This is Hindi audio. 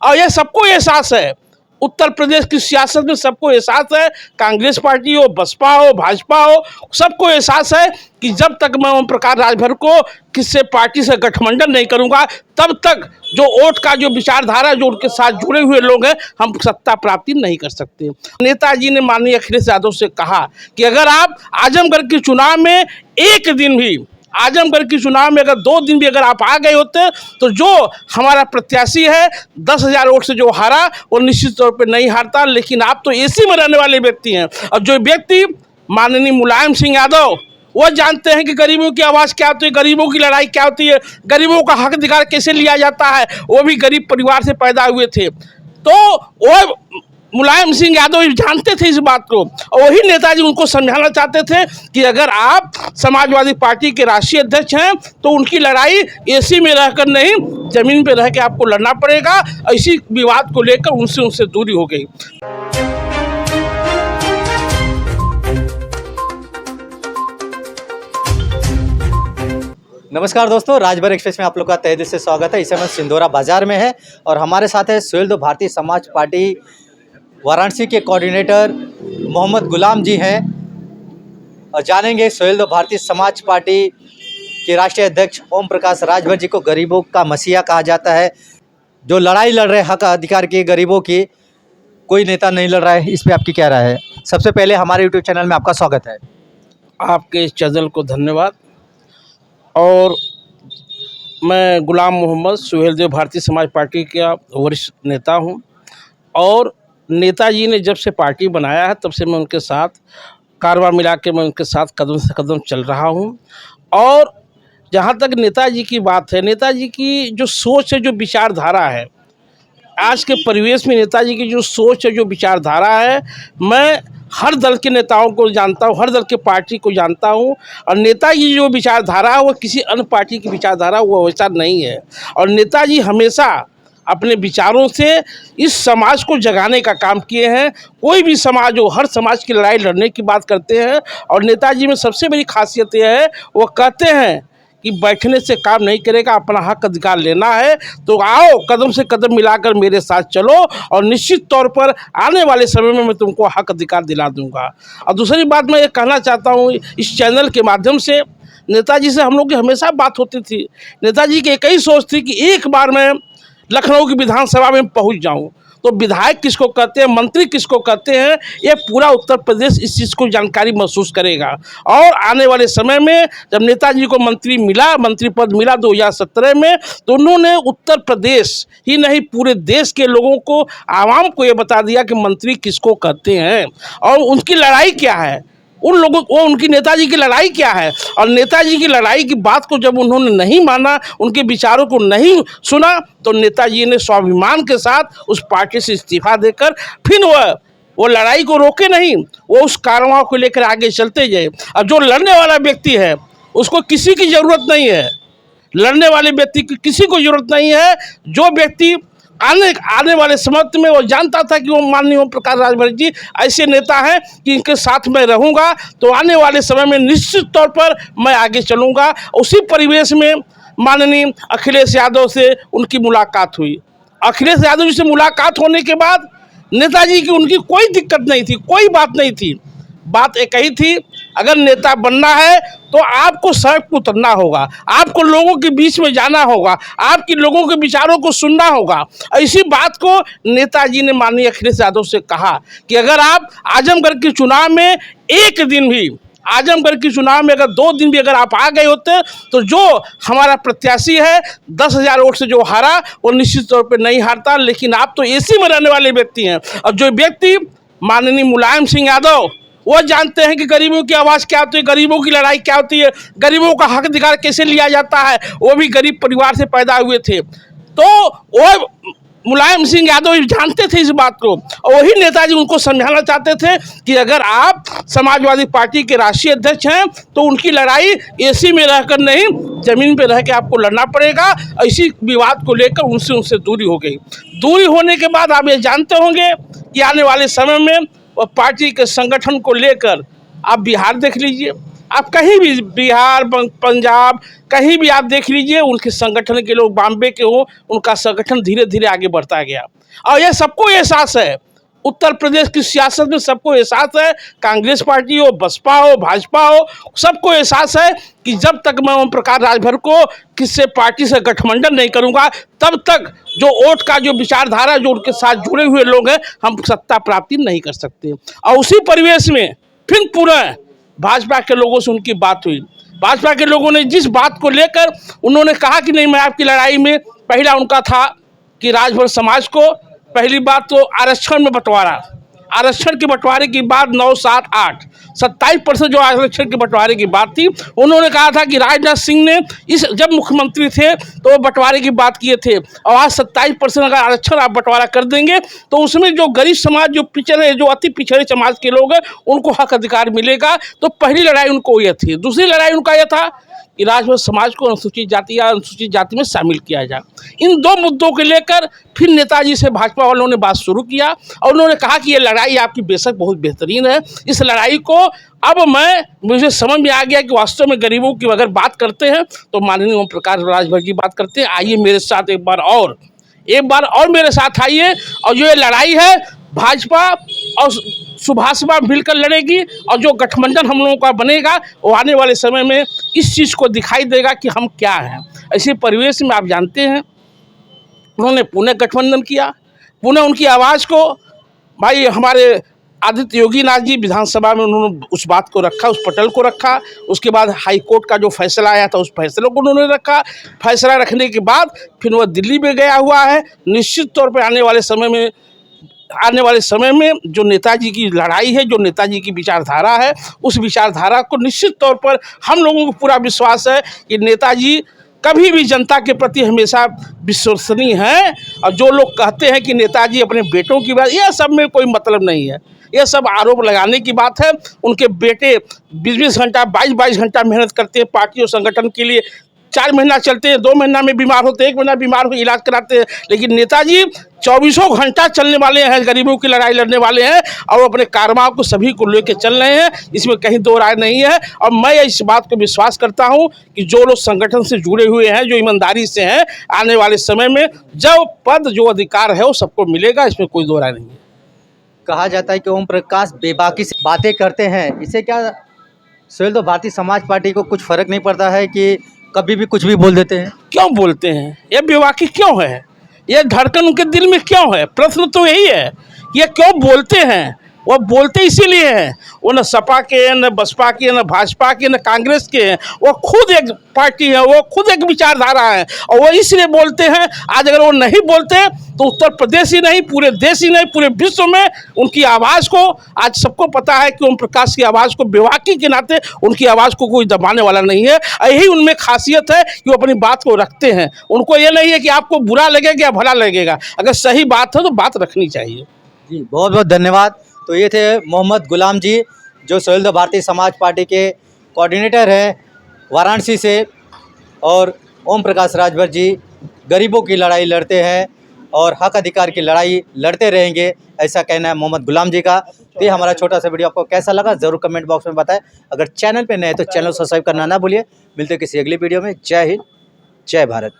और ये सबको एहसास है, उत्तर प्रदेश की सियासत में सबको एहसास है, कांग्रेस पार्टी हो, बसपा हो, भाजपा हो, सबको एहसास है कि जब तक मैं ओम प्रकाश राजभर को किसी पार्टी से गठबंधन नहीं करूंगा, तब तक जो वोट का जो विचारधारा जो उनके साथ जुड़े हुए लोग हैं, हम सत्ता प्राप्ति नहीं कर सकते। नेताजी ने माननीय अखिलेश यादव से कहा कि अगर आप आजमगढ़ के चुनाव में एक दिन भी, आजमगढ़ के चुनाव में अगर 2 दिन भी अगर आप आ गए होते तो जो हमारा प्रत्याशी है 10,000 वोट से जो हारा वो निश्चित तौर पे नहीं हारता। लेकिन आप तो एसी में रहने वाले व्यक्ति हैं, और जो व्यक्ति माननीय मुलायम सिंह यादव वो जानते हैं कि गरीबों की आवाज़ क्या होती है, गरीबों की लड़ाई क्या होती है, गरीबों का हक अधिकार कैसे लिया जाता है। वो भी गरीब परिवार से पैदा हुए थे, तो वो मुलायम सिंह यादव जानते थे इस बात को, और वही नेताजी उनको समझाना चाहते थे कि अगर आप समाजवादी पार्टी के राष्ट्रीय अध्यक्ष हैं तो उनकी लड़ाई एसी में रहकर नहीं, जमीन पे रह के आपको लड़ना पड़ेगा। इसी विवाद को लेकर उनसे दूरी हो गई। नमस्कार दोस्तों, राजभर एक्सप्रेस में आप लोग का तहे दिल से स्वागत है। इस समय सिंधोरा बाजार में है और हमारे साथ है सुहेलदेव भारतीय समाज पार्टी वाराणसी के कोऑर्डिनेटर मोहम्मद गुलाम जी हैं, और जानेंगे सुहेलदेव भारतीय समाज पार्टी के राष्ट्रीय अध्यक्ष ओम प्रकाश राजभर जी को गरीबों का मसीहा कहा जाता है। जो लड़ाई लड़ रहे हक अधिकार की गरीबों की, कोई नेता नहीं लड़ रहा है, इस पर आपकी क्या राय है? सबसे पहले हमारे यूट्यूब चैनल में आपका स्वागत है। आपके इस चैनल को धन्यवाद। और मैं गुलाम मोहम्मद सुहेलदेव भारतीय समाज पार्टी का वरिष्ठ नेता हूं, और नेताजी ने जब से पार्टी बनाया है तब से मैं उनके साथ कारवां मिला के मैं उनके साथ कदम से कदम चल रहा हूं। और जहां तक नेताजी की बात है, नेताजी की जो सोच है, जो विचारधारा है, आज के परिवेश में नेताजी की जो सोच है, जो विचारधारा है, मैं हर दल के नेताओं को जानता हूँ, हर दल के पार्टी को जानता हूँ। और नेताजी की जो विचारधारा है वो किसी अन्य पार्टी की विचारधारा वो वैसा नहीं है। और नेताजी हमेशा अपने विचारों से इस समाज को जगाने का काम किए हैं। कोई भी समाज हो, हर समाज की लड़ाई लड़ने की बात करते हैं। और नेताजी में सबसे बड़ी खासियत यह है, वो कहते हैं कि बैठने से काम नहीं करेगा, अपना हक अधिकार लेना है तो आओ कदम से कदम मिलाकर मेरे साथ चलो, और निश्चित तौर पर आने वाले समय में मैं तुमको हक अधिकार दिला दूंगा। और दूसरी बात मैं ये कहना चाहता हूँ, इस चैनल के माध्यम से नेताजी से हम लोग की हमेशा बात होती थी। नेताजी की एक ही सोच थी कि एक बार मैं लखनऊ की विधानसभा में पहुँच जाऊँ। तो विधायक किसको कहते हैं, मंत्री किसको कहते हैं, ये पूरा उत्तर प्रदेश इस चीज़ को जानकारी महसूस करेगा। और आने वाले समय में जब नेताजी को मंत्री पद मिला 2017 में, तो उन्होंने उत्तर प्रदेश ही नहीं पूरे देश के लोगों को, आवाम को ये बता दिया कि मंत्री किसको कहते हैं और उनकी लड़ाई क्या है, उन लोगों को उनकी नेताजी की लड़ाई क्या है। और नेताजी की लड़ाई की बात को जब उन्होंने नहीं माना, उनके विचारों को नहीं सुना, तो नेताजी ने स्वाभिमान के साथ उस पार्टी से इस्तीफा देकर फिर वो लड़ाई को रोके नहीं, वो उस कारवां को लेकर आगे चलते गए। और जो लड़ने वाला व्यक्ति है उसको किसी की ज़रूरत नहीं है, लड़ने वाले व्यक्ति की किसी को ज़रूरत नहीं है। जो व्यक्ति आने वाले समय में वो जानता था कि वो माननीय ओम प्रकाश राजभर जी ऐसे नेता हैं कि इनके साथ मैं रहूंगा, तो आने वाले समय में निश्चित तौर पर मैं आगे चलूंगा। उसी परिवेश में माननीय अखिलेश यादव से उनकी मुलाकात हुई। अखिलेश यादव जी से मुलाकात होने के बाद नेताजी की उनकी कोई दिक्कत नहीं थी, कोई बात नहीं थी। बात एक ही थी, अगर नेता बनना है तो आपको सड़क पर उतरना होगा, आपको लोगों के बीच में जाना होगा, आपकी लोगों के विचारों को सुनना होगा। इसी बात को नेताजी ने माननीय अखिलेश यादव से कहा कि अगर आप आजमगढ़ के चुनाव में एक दिन भी, आजमगढ़ के चुनाव में अगर 2 दिन भी अगर आप आ गए होते तो जो हमारा प्रत्याशी है 10,000 वोट से जो हारा वो निश्चित तौर पर नहीं हारता। लेकिन आप तो एसी में रहने वाले व्यक्ति हैं, और जो व्यक्ति माननीय मुलायम सिंह यादव वो जानते हैं कि गरीबों की आवाज़ क्या होती है, गरीबों की लड़ाई क्या होती है, गरीबों का हक अधिकार कैसे लिया जाता है। वो भी गरीब परिवार से पैदा हुए थे, तो वो मुलायम सिंह यादव जानते थे इस बात को, और वही नेताजी उनको समझाना चाहते थे कि अगर आप समाजवादी पार्टी के राष्ट्रीय अध्यक्ष हैं तो उनकी लड़ाई एसी में रहकर नहीं, जमीन पे रह के आपको लड़ना पड़ेगा। इसी विवाद को लेकर उनसे दूरी हो गई। दूरी होने के बाद आप ये जानते होंगे कि आने वाले समय में और पार्टी के संगठन को लेकर आप बिहार देख लीजिए, आप कहीं भी बिहार पंजाब कहीं भी आप देख लीजिए, उनके संगठन के लोग बॉम्बे के हो, उनका संगठन धीरे धीरे आगे बढ़ता गया। और यह सबको एहसास है, उत्तर प्रदेश की सियासत में सबको एहसास है, कांग्रेस पार्टी हो, बसपा हो, भाजपा हो, सबको एहसास है कि जब तक मैं ओम प्रकाश राजभर को किसी पार्टी से गठबंधन नहीं करूंगा, तब तक जो वोट का जो विचारधारा जो उनके साथ जुड़े हुए लोग हैं, हम सत्ता प्राप्ति नहीं कर सकते। और उसी परिवेश में फिर पुनः भाजपा के लोगों से उनकी बात हुई। भाजपा के लोगों ने जिस बात को लेकर उन्होंने कहा कि नहीं, मैं आपकी लड़ाई में, पहला उनका था कि राजभर समाज को पहली बात तो आरक्षण में बंटवारा, आरक्षण के बंटवारे की बात 9, 7, 8, 27% जो आरक्षण के बंटवारे की बात थी, उन्होंने कहा था कि राजनाथ सिंह ने इस जब मुख्यमंत्री थे तो वो बंटवारे की बात किए थे। और आज 27% अगर आरक्षण आप बंटवारा कर देंगे तो उसमें जो गरीब समाज, जो पिछड़े, जो अति पिछड़े समाज के लोग हैं, उनको हक अधिकार मिलेगा। तो पहली लड़ाई उनको यह थी। दूसरी लड़ाई उनका यह था कि राजभर समाज को अनुसूचित जाति या अनुसूचित जाति में शामिल किया जाए। इन दो मुद्दों को लेकर फिर नेताजी से भाजपा वालों ने बात शुरू किया और उन्होंने कहा कि ये लड़ाई आपकी बेशक बहुत बेहतरीन है, इस लड़ाई को अब मुझे समझ में आ गया कि वास्तव में गरीबों की अगर बात करते हैं तो माननीय ओम प्रकाश राजभर जी बात करते हैं। आइए मेरे साथ एक बार और मेरे साथ आइए, और जो ये लड़ाई है भाजपा और सुभाषपा मिलकर लड़ेगी, और जो गठबंधन हम लोगों का बनेगा वो आने वाले समय में इस चीज़ को दिखाई देगा कि हम क्या हैं। ऐसे परिवेश में आप जानते हैं उन्होंने पुनः गठबंधन किया, पुनः उनकी आवाज़ को भाई हमारे आदित्य योगी नाथ जी विधानसभा में उन्होंने उस बात को रखा, उस पटल को रखा। उसके बाद हाई कोर्ट का जो फैसला आया था उस फैसले को उन्होंने रखा। फैसला रखने के बाद फिर वह दिल्ली में गया हुआ है। निश्चित तौर पर आने वाले समय में जो नेताजी की लड़ाई है, जो नेताजी की विचारधारा है, उस विचारधारा को निश्चित तौर पर हम लोगों को पूरा विश्वास है कि नेताजी कभी भी जनता के प्रति हमेशा विश्वसनीय हैं। और जो लोग कहते हैं कि नेताजी अपने बेटों की बात, यह सब में कोई मतलब नहीं है, यह सब आरोप लगाने की बात है। उनके बेटे 20-20 घंटा 22-22 घंटा मेहनत करते हैं पार्टी और संगठन के लिए। 4 महीना चलते हैं, 2 महीना में बीमार होते हैं, 1 महीना बीमार हो इलाज कराते हैं, लेकिन नेताजी 24 घंटा चलने वाले हैं, गरीबों की लड़ाई लड़ने वाले हैं और अपने कारनामों को सभी को लेकर चल रहे हैं। इसमें कहीं दो राय नहीं है। और मैं इस बात को विश्वास करता हूं कि जो लोग संगठन से जुड़े हुए हैं, जो ईमानदारी से हैं, आने वाले समय में जो पद, जो अधिकार है वो सबको मिलेगा, इसमें कोई दो राय नहीं है। कहा जाता है कि ओम प्रकाश बेबाकी से बातें करते हैं, इससे क्या सुहेलदेव भारतीय समाज पार्टी को कुछ फर्क नहीं पड़ता है कि कभी भी कुछ भी बोल देते हैं? क्यों बोलते हैं? ये बेबाकी क्यों है? ये धड़कन उनके दिल में क्यों है? प्रश्न तो यही है, ये क्यों बोलते हैं? वो बोलते इसीलिए हैं, वो न सपा के हैं, न बसपा के, न भाजपा के, न कांग्रेस के हैं। वो खुद एक पार्टी है, वो खुद एक विचारधारा है और वो इसलिए बोलते हैं। आज अगर वो नहीं बोलते तो उत्तर प्रदेश ही नहीं, पूरे देश ही नहीं, पूरे विश्व में उनकी आवाज़ को, आज सबको पता है कि ओम प्रकाश की आवाज़ को बेबाकी के नाते उनकी आवाज़ को कोई दबाने वाला नहीं है। यही उनमें खासियत है कि वो अपनी बात को रखते हैं। उनको ये नहीं है कि आपको बुरा लगेगा या भला लगेगा, अगर सही बात है तो बात रखनी चाहिए। जी बहुत बहुत धन्यवाद। तो ये थे मोहम्मद गुलाम जी, जो सुहेलदेव भारतीय समाज पार्टी के कोऑर्डिनेटर हैं वाराणसी से। और ओम प्रकाश राजभर जी गरीबों की लड़ाई लड़ते हैं और हक अधिकार की लड़ाई लड़ते रहेंगे, ऐसा कहना है मोहम्मद गुलाम जी का। तो ये हमारा छोटा सा वीडियो आपको कैसा लगा ज़रूर कमेंट बॉक्स में बताएं। अगर चैनल पे नए हैं तो चैनल सब्सक्राइब करना ना भूलिए। मिलते हैं किसी अगली वीडियो में। जय हिंद, जय भारत।